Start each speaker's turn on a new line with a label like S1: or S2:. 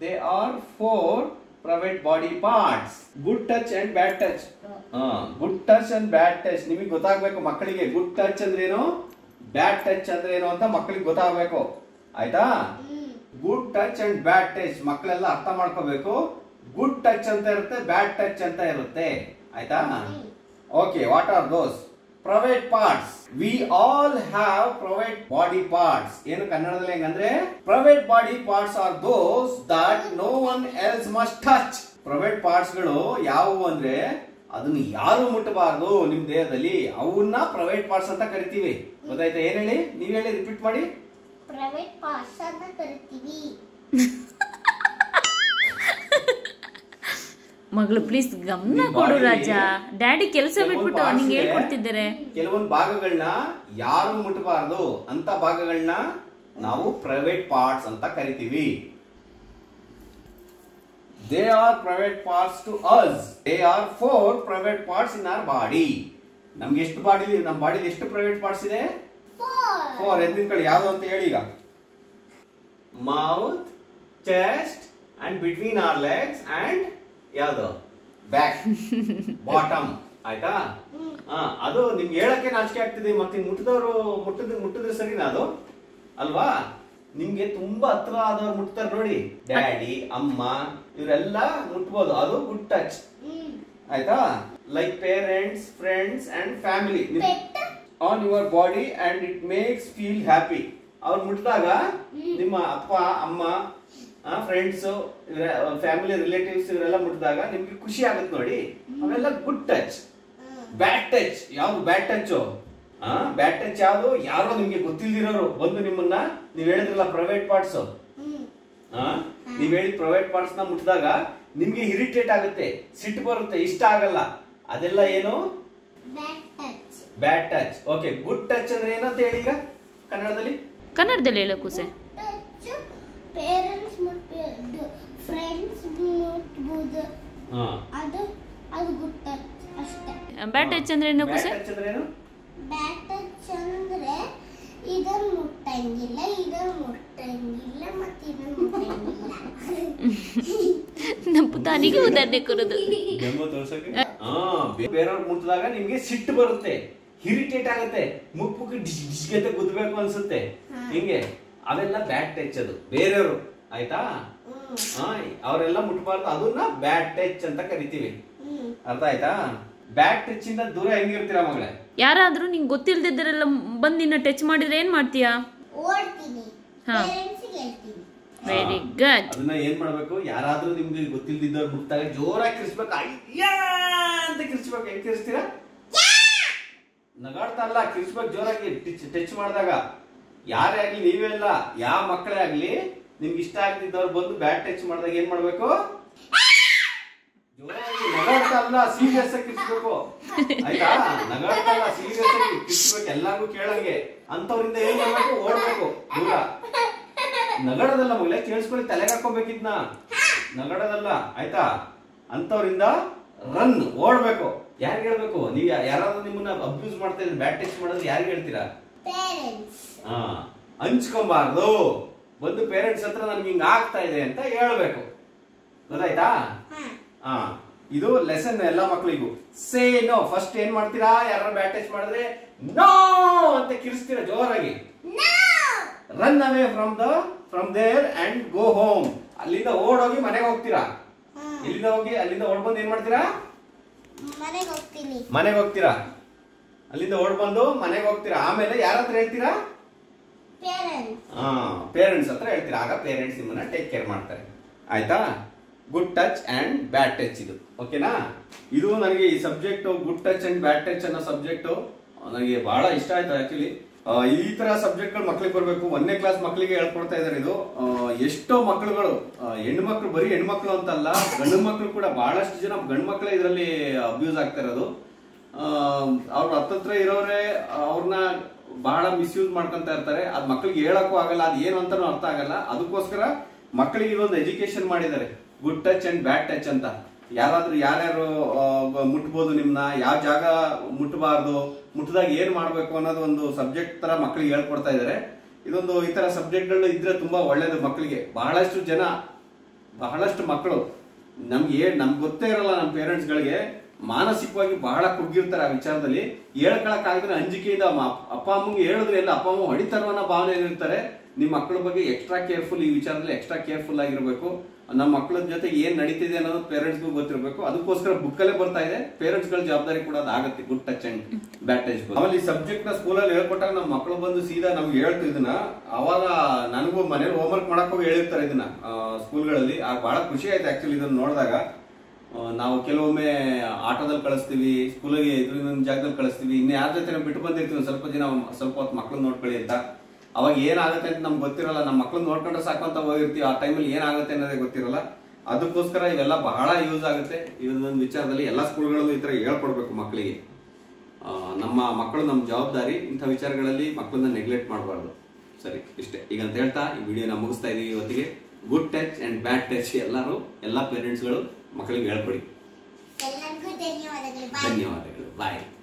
S1: There are 4 private body parts. Good touch and bad touch. Good touch and bad touch. ನಿಮಗೆ ಗೊತ್ತಾಗಬೇಕು ಮಕ್ಕಳಿಗೆ good touch ಅಂದ್ರೆ ಏನು, bad touch ಅಂದ್ರೆ ಏನು ಅಂತ ಮಕ್ಕಳಿಗೆ ಗೊತ್ತಾಗಬೇಕು. ಆಯ್ತಾ? Good touch and bad touch ಮಕ್ಕಳೆಲ್ಲ ಅರ್ಥ ಮಾಡ್ಕೋಬೇಕು. Good touch ಅಂತ ಇರುತ್ತೆ, bad touch ಅಂತ ಇರುತ್ತೆ. ಆಯ್ತಾ? Okay, what are those? Private parts. We all have private body parts. ಏನು ಕನ್ನಡದಲ್ಲಿ ಹೆಂಗಂದ್ರೆ private body parts are those that no one else must touch. Private parts ಗಳು ಯಾವುವು ಅಂದ್ರೆ ಅದನ್ನ ಯಾರು ಮುಟ್ಟಬಾರದು ನಿಮ್ ದೇಹದಲ್ಲಿ, ಅವನ್ನ ಪ್ರೈವೇಟ್ ಪಾರ್ಟ್ಸ್ ಅಂತ ಕರಿತೀವಿ. ಗೊತ್ತಾಯ್ತಾ? ಏನ್ ಹೇಳಿ, ನೀವ್ ಹೇಳಿ, ರಿಪೀಟ್ ಮಾಡಿ.
S2: ಪ್ರೈವೇಟ್ ಪಾರ್ಟ್ಸ್ ಅಂತ ಕರಿತೀವಿ.
S3: ಮಗಳು ಪ್ಲೀಸ್ ಗಮನ ಕೊಡು ರಾಜ. ಡ್ಯಾಡಿ ಕೆಲಸ ಬಿಟ್ಬಿಟ್ಟು ನಿಂಗೆ ಹೇಳ್ಕೊಡ್ತಿದ್ದಾರೆ.
S1: ಕೆಲವೊಂದು ಭಾಗಗಳನ್ನ ಯಾರು ಮುಟ್ಟಬಾರದು ಅಂತ ಭಾಗಗಳನ್ನ ನಾವು ಪ್ರೈವೇಟ್ ಪಾರ್ಟ್ಸ್ ಅಂತ ಕರಿತೀವಿ. They are private parts to us. They are 4 private parts in our body. ನಮ್ಗೆ ಎಷ್ಟು ಬಾಡಿ, ನಮ್ಮ ಬಾಡಿಲಿ ಎಷ್ಟು ಪ್ರೈವೇಟ್ ಪಾರ್ಟ್ಸ್ ಇದೆ? 4. ಎದ್ದಿನ ಕಡೆ ಯಾವ್ದು ಅಂತ ಹೇಳಿ ಈಗ. Mouth, chest and between our legs and ಯಾವ್ದು ಬ್ಯಾಕ್, ಬಾಟಮ್. ಆಯ್ತಾ? ಅದು ನಿಮ್ಗೆ ಹೇಳಕ್ಕೆ ನಾಚಿಕೆ ಆಗ್ತಿದೆ. ಮತ್ತೆ ಮುಟ್ಟಿದ್ರೆ ಸರಿನಾ ಅದು ಅಲ್ವಾ? ನಿಮ್ಗೆ ತುಂಬಾ ಹತ್ರ ಆದವ್ರು ಮುಟ್ತಾರೆ ನೋಡಿ, ಡ್ಯಾಡಿ, ಅಮ್ಮ, ಇವರೆಲ್ಲ ಮುಟ್ಬೋದು. ಅದು ಗುಡ್ ಟಚ್. ಆಯ್ತಾ? Like parents, friends and family on your body and it makes feel happy. ಅವ್ರು ಮುಟ್ಟಿದಾಗ ನಿಮ್ಮ ಅಪ್ಪ, ಅಮ್ಮ, ಫ್ರೆಂಡ್ಸ್, ಫ್ಯಾಮಿಲಿ, ರಿಲೇಟಿವ್ಸ್ ಇವರೆಲ್ಲ ಮುಟ್ಟಿದಾಗ ನಿಮ್ಗೆ ಖುಷಿ ಆಗುತ್ತೆ ನೋಡಿ. ಅವೆಲ್ಲ ಗುಡ್ ಟಚ್. ಬ್ಯಾಡ್ ಟಚ್ ಯಾವ್ದು? ಬ್ಯಾಡ್ ಟಚ್. ಬ್ಯಾಡ್ ಟಚ್ ಯಾವ್ದು? ಯಾರೋ ನಿಮ್ಗೆ ಗೊತ್ತಿಲ್ದಿರೋರು ಬಂದು ನಿಮ್ಮನ್ನ, ನೀವ್ ಹೇಳಿದ್ರಲ್ಲ ಪ್ರೈವೇಟ್ ಪಾರ್ಟ್ಸ್, ನೀವ್ ಹೇಳಿ ಪ್ರೈವೇಟ್ ಪಾರ್ಟ್ಸ್ ನ ಮುಟ್ಟಿದಾಗ ನಿಮ್ಗೆ ಇರಿಟೇಟ್ ಆಗುತ್ತೆ, ಸಿಟ್ಟು ಬರುತ್ತೆ, ಇಷ್ಟ ಆಗಲ್ಲ. ಅದೆಲ್ಲ ಏನು? ಬ್ಯಾಡ್ ಟಚ್. ಓಕೆ, ಗುಡ್ ಟಚ್ ಅಂದ್ರೆ ಏನಂತ ಹೇಳಿ ಈಗ ಕನ್ನಡದಲ್ಲಿ
S3: ಹೇಳೋ ಕೂಸೆ.
S2: ಪೇರೆಂಟ್ಸ್ ಮುಟ್ಬೋದು, ಫ್ರೆಂಡ್ಸ್ ಮುಟ್ಬೋದು, ಅದು ಗುಡ್ ಟಚ್ ಅಷ್ಟೇ.
S3: ಬ್ಯಾಡ್ ಟಚ್ ಅಂದ್ರೆ ಏನು ಕೂಸೆ?
S2: ಬ್ಯಾಡ್ ಟಚ್ ಅಂದ್ರೆ ಇದನ್ನ ಮುಟ್ಟಂಗಿಲ್ಲ, ಇದನ್ನ ಮುಟ್ಟಂಗಿಲ್ಲ, ಮತ್ತೆ ಇದನ್ನ ಮುಟ್ಟಂಗಿಲ್ಲ.
S3: ನಮ್ಮ ತಾನಿಗೆ ಉದಾಹರಣೆ ಕೊಡೋದು.
S1: ಬೇರೆಯವ್ರು ಮುಟ್ಟಿದಾಗ ನಿಮ್ಗೆ ಸಿಟ್ಟು ಬರುತ್ತೆ, ಇರಿಟೇಟ್ ಆಗುತ್ತೆ, ಮುಪ್ಪಕ್ಕೆ ಡಿಸ್ಗೆ ಅಂತ ಗುದ್ದಬೇಕು ಅನ್ಸುತ್ತೆ, ಹಿಂಗೆ. ಅವೆಲ್ಲ ಬ್ಯಾಡ್ ಟಚ್. ಅದು ಬೇರೆಯವರು. ಆಯ್ತಾ? ಅವರೆಲ್ಲ ಮುಟ್ಬಾರ್ದು, ಅದನ್ನ ಬ್ಯಾಡ್ ಟಚ್ ಅಂತ ಕರಿತೀವಿ. ಅರ್ಥ ಆಯ್ತಾ? ಬ್ಯಾಡ್ ಟಚ್ ಇಂದ ದೂರ ಹೆಂಗಿರ್ತೀರಾ ಮಗಳೇ?
S3: ಯಾರಾದ್ರೂ ನಿಂಗೆ ಗೊತ್ತಿಲ್ದಿದ್ದರೆಲ್ಲ ಬಂದು ನಿನ್ನ ಟಚ್ ಮಾಡಿದ್ರೆ ಏನ್ ಮಾಡ್ತೀಯಾ?
S2: ಓಡ್ತೀನಿ, ಪೇರೆಂಟ್ಸ್ಗೆ ಹೇಳ್ತೀನಿ.
S3: Very good.
S1: ಅದನ್ನ ಏನ್ ಮಾಡ್ಬೇಕು? ಯಾರಾದ್ರೂ ನಿಮ್ಗೆ ಗೊತ್ತಿಲ್ದಿದ್ದವ್ರು ಮುಟ್ಟಾಗ ಜೋರಾಗಿ ಕಿರ್ಸ್ಬೇಕು, ಅಯ್ಯಾ ಅಂತ ಕಿರ್ಸ್ಬೇಕು. ಹೆಂಗ್ ಕಿರ್ಸ್ತೀರಾ? ನಗಾಡ್ತಾ ಅಲ್ಲ, ಕಿರ್ಸ್ಬೇಕು ಜೋರಾಗಿ. ಟಚ್ ಮಾಡಿದಾಗ ಯಾರೇ ಆಗ್ಲಿ, ನೀವೇ ಅಲ್ಲ, ಯಾವ ಮಕ್ಕಳೇ ಆಗ್ಲಿ, ನಿಮ್ಗೆ ಇಷ್ಟ ಆಗ್ತಿದ್ದವ್ರು ಬಂದು ಬ್ಯಾಡ್ ಟಚ್ ಮಾಡಿದಾಗ ಏನ್ ಮಾಡ್ಬೇಕು? ಜೋರಾಗಿ, ನಗಾಡ್ತಾ ಅಲ್ಲ, ಸೀರಿಯಸ್ ಆಗಿ ಕಿರ್ಸ್ಬೇಕು. ಆಯ್ತಾ? ನಗಾಡ್ತಾ ಅಲ್ಲ, ಸೀರಿಯಸ್ ಆಗಿ ಕಿರ್ಸ್ಬೇಕು, ಎಲ್ಲಾರ್ಗು ಕೇಳಂಗೆ. ಅಂತವ್ರಿಂದ ಏನ್ ಮಾಡ್ಬೇಕು? ಓಡ್ಬೇಕು ದೂರ. ನಗಡದಲ್ಲ ಮಗಳೇ, ಕೇಳಿಸ್ಕೊಳ್ಳಿ, ತಲೆಗೆ ಹಾಕೋಬೇಕಿದ್ನ, ನಗಡದಲ್ಲ. ಆಯ್ತಾ? ಅಂತವ್ರಿಂದ ರನ್, ಓಡ್ಬೇಕು. ಯಾರಿಗೆ ಹೇಳ್ಬೇಕು? ನೀವ್ ಯಾರಾದ್ರೂ ನಿಮ್ಮನ್ನ ಅಬ್ಯೂಸ್ ಮಾಡ್ತಾ ಇದ್ರೆ, ಬ್ಯಾಡ್ ಟಚ್ ಮಾಡಿದ್ರೆ ಯಾರಿಗೆ ಹೇಳ್ತೀರಾ? ಹಂಚ್ಕೊಂಬಾರ್ದು. ಬಂದು ಪೇರೆಂಟ್ಸ್ ಹತ್ರ ನನ್ಗೆ ಹಿಂಗ ಆಗ್ತಾ ಇದೆ ಅಂತ ಹೇಳ್ಬೇಕು. ಗೊತ್ತಾಯ್ತಾ? ಇದು ಲೆಸನ್ ಎಲ್ಲ ಮಕ್ಕಳಿಗೂ. Say no. ಫಸ್ಟ್ ಏನ್ ಮಾಡ್ತೀರಾ? ಯಾರು ಬ್ಯಾಡ್ ಟಚ್ ಮಾಡಿದ್ರೆ ನೋ ಅಂತ ಕಿರಿಸ್ತೀರಾ ಜೋರಾಗಿ. Run away from there and go home. ಅಲ್ಲಿಂದ ಓಡೋಗಿ ಮನೆಗೆ ಹೋಗ್ತೀರಾ. ಇಲ್ಲಿಂದ ಹೋಗಿ ಅಲ್ಲಿಂದ ಓಡ್ಬಂದು ಏನ್ ಮಾಡ್ತೀರಾ? ಮನೆಗೆ ಹೋಗ್ತೀರಾ. ಅಲ್ಲಿಂದ ಓಡ್ಬಂದು ಮನೆಗೆ ಹೋಗ್ತೀರಾ. ಆಮೇಲೆ ಯಾರ ಹತ್ರ ಹೇಳ್ತೀರಾ? ಪೇರೆಂಟ್ಸ್ ಹತ್ರ ಹೇಳ್ತೀರಾ. ಆಗ ಪೇರೆಂಟ್ಸ್ ನಿಮ್ಮನ್ನ ಟೇಕ್ ಕೇರ್ ಮಾಡ್ತಾರೆ. ಆಯ್ತಾ? Good touch and bad touch ಇದು. ಓಕೆನಾ? ಇದು ನನಗೆ ಈ subject good touch and bad touch ಅನ್ನೋ ಸಬ್ಜೆಕ್ಟ್ ನನಗೆ ಬಹಳ ಇಷ್ಟ ಆಯ್ತು. ಆಕ್ಚುಲಿ ಈ ತರ ಸಬ್ಜೆಕ್ಟ್ ಗಳು ಮಕ್ಳಿಗೆ ಬರಬೇಕು. 1ನೇ ಕ್ಲಾಸ್ ಮಕ್ಕಳಿಗೆ ಹೇಳ್ಕೊಡ್ತಾ ಇದಾರೆ. ಇದು ಎಷ್ಟೋ ಮಕ್ಕಳುಗಳು, ಹೆಣ್ಮಕ್ಳು, ಬರೀ ಹೆಣ್ಮಕ್ಳು ಅಂತಲ್ಲ, ಗಂಡು ಮಕ್ಳು ಕೂಡ ಬಹಳಷ್ಟು ಜನ ಗಂಡು ಮಕ್ಕಳೇ ಇದರಲ್ಲಿ ಅಬ್ಯೂಸ್ ಆಗ್ತಾ ಇರೋದು. ಅವ್ರ ಹತ್ತತ್ರ ಇರೋರೆ ಅವ್ರನ್ನ ಬಹಳ ಮಿಸ್ಯೂಸ್ ಮಾಡ್ಕೊಂತ ಇರ್ತಾರೆ. ಅದ್ ಮಕ್ಳಿಗೆ ಹೇಳಕ್ಕೂ ಆಗಲ್ಲ, ಅದ್ ಏನು ಅಂತಾನು ಅರ್ಥ ಆಗಲ್ಲ. ಅದಕ್ಕೋಸ್ಕರ ಮಕ್ಕಳಿಗೆ ಇದೊಂದು ಎಜುಕೇಶನ್ ಮಾಡಿದ್ದಾರೆ, good touch and bad touch ಅಂತ. ಯಾರ್ಯಾರು ಮುಟ್ಬೋದು, ನಿಮ್ನ ಯಾವ ಜಾಗ ಮುಟ್ಟಬಾರ್ದು, ಮುಟ್ಟಿದಾಗ ಏನ್ ಮಾಡ್ಬೇಕು ಅನ್ನೋದು ಒಂದು ಸಬ್ಜೆಕ್ಟ್ ತರ ಮಕ್ಕಳಿಗೆ ಹೇಳ್ಕೊಡ್ತಾ ಇದಾರೆ. ಇದೊಂದು ಈ ತರ ಸಬ್ಜೆಕ್ಟ್ ಗಳು ಇದ್ರೆ ತುಂಬಾ ಒಳ್ಳೇದು ಮಕ್ಕಳಿಗೆ. ಬಹಳಷ್ಟು ಜನ ಬಹಳಷ್ಟು ಮಕ್ಕಳು ನಮ್ಗೆ ಗೊತ್ತೇ ಇರಲ್ಲ, ನಮ್ಮ ಪೇರೆಂಟ್ಸ್ಗಳಿಗೆ ಮಾನಸಿಕವಾಗಿ ಬಹಳ ಕುಗ್ಗಿರ್ತಾರೆ ಆ ವಿಚಾರದಲ್ಲಿ. ಹೇಳ್ಕೊಳಕ್ಕಾಗದ್ರೆ ಅಂಜಿಕೆಯಿಂದ ಅಪ್ಪ ಅಮ್ಮಂಗೆ ಹೇಳಿದ್ರೆ ಎಲ್ಲ ಅಪ್ಪ ಅಮ್ಮ ಹೊಡಿತಾರೋ ಅನ್ನೋ ಭಾವನೆಯಲ್ಲಿರ್ತಾರೆ. ನಿಮ್ಮ ಮಕ್ಕಳ ಬಗ್ಗೆ ಎಕ್ಸ್ಟ್ರಾ ಕೇರ್ಫುಲ್, ಈ ವಿಚಾರದಲ್ಲಿ ಎಕ್ಸ್ಟ್ರಾ ಕೇರ್ಫುಲ್ ಆಗಿರ್ಬೇಕು. ನಮ್ಮ ಮಕ್ಕಳ ಜೊತೆ ಏನ್ ನಡೀತಿದೆ ಅನ್ನೋದು ಪೇರೆಂಟ್ಸ್ಗೂ ಗೊತ್ತಿರಬೇಕು. ಅದಕ್ಕೋಸ್ಕರ ಬುಕ್ಕಲ್ಲೇ ಬರ್ತಾ ಇದೆ, ಪೇರೆಂಟ್ಸ್ ಗಳ ಜವಾಬ್ದಾರಿ ಕೂಡ ಅದಾಗುತ್ತೆ. Good touch and bad touch. ಆಮೇಲೆ ಈ ಸಬ್ಜೆಕ್ಟ್ ನ ಸ್ಕೂಲಲ್ಲಿ ಹೇಳ್ಕೊಟ್ಟಾಗ ನಮ್ಮ ಮಕ್ಕಳು ಬಂದು ಸೀದಾ ನಮ್ಗೆ ಹೇಳ್ತು ಇದನ್ನ. ಅವಾಗ ನನಗೂ ಮನೇಲಿ ಹೋಮ್ವರ್ಕ್ ಮಾಡಕ್ ಹೋಗಿ ಹೇಳಿರ್ತಾರೆ ಇದನ್ನ ಸ್ಕೂಲ್ಗಳಲ್ಲಿ. ಆಗ ಬಹಳ ಖುಷಿ ಆಯ್ತು ಆಕ್ಚುಲಿ ಇದನ್ನ ನೋಡಿದಾಗ. ನಾವು ಕೆಲವೊಮ್ಮೆ ಆಟೋದಲ್ಲಿ ಕಳಿಸ್ತೀವಿ, ಸ್ಕೂಲಿಗೆ ಇನ್ನೊಂದು ಜಾಗದಲ್ಲಿ ಕಳಿಸ್ತೀವಿ, ಇನ್ನು ಯಾರ ಜೊತೆ ಬಿಟ್ಟು ಬಂದಿರ್ತೀವಿ ಸ್ವಲ್ಪ ಹೊತ್ತು ಮಕ್ಳು ನೋಡ್ಕೊಳ್ಳಿ ಅಂತ. ಅವಾಗ ಏನಾಗುತ್ತೆ ಅಂತ ನಮ್ಗೆ ಗೊತ್ತಿರಲ್ಲ, ನಮ್ಮ ಮಕ್ಳು ನೋಡ್ಕೊಂಡ್ರೆ ಸಾಕು ಅಂತ ಹೋಗಿರ್ತೀವಿ. ಆ ಟೈಮಲ್ಲಿ ಏನಾಗುತ್ತೆ ಅನ್ನೋದೇ ಗೊತ್ತಿರಲ್ಲ. ಅದಕ್ಕೋಸ್ಕರ ಇವೆಲ್ಲ ಬಹಳ ಯೂಸ್ ಆಗುತ್ತೆ. ಇದೊಂದು ವಿಚಾರದಲ್ಲಿ ಎಲ್ಲ ಸ್ಕೂಲ್ಗಳಲ್ಲೂ ಈ ತರ ಹೇಳ್ಕೊಡ್ಬೇಕು ಮಕ್ಕಳಿಗೆ. ನಮ್ಮ ಮಕ್ಕಳು ನಮ್ಮ ಜವಾಬ್ದಾರಿ. ಇಂಥ ವಿಚಾರಗಳಲ್ಲಿ ಮಕ್ಕಳನ್ನ ನೆಗ್ಲೆಕ್ಟ್ ಮಾಡಬಾರ್ದು. ಸರಿ, ಇಷ್ಟೇ ಈಗ ಅಂತ ಹೇಳ್ತಾ ಈ ವಿಡಿಯೋನ ಮುಗಿಸ್ತಾ ಇದೀವಿ. ಇವತ್ತಿಗೆ good touch and bad touch ಎಲ್ಲ ಪೇರೆಂಟ್ಸ್ಗಳು ಮಕ್ಕಳಿಗೆ ಹೇಳ್ಕೊಡಿ.
S2: ಎಲ್ಲರಿಗೂ ಧನ್ಯವಾದಗಳು.
S1: ಧನ್ಯವಾದಗಳು. ಬಾಯ್.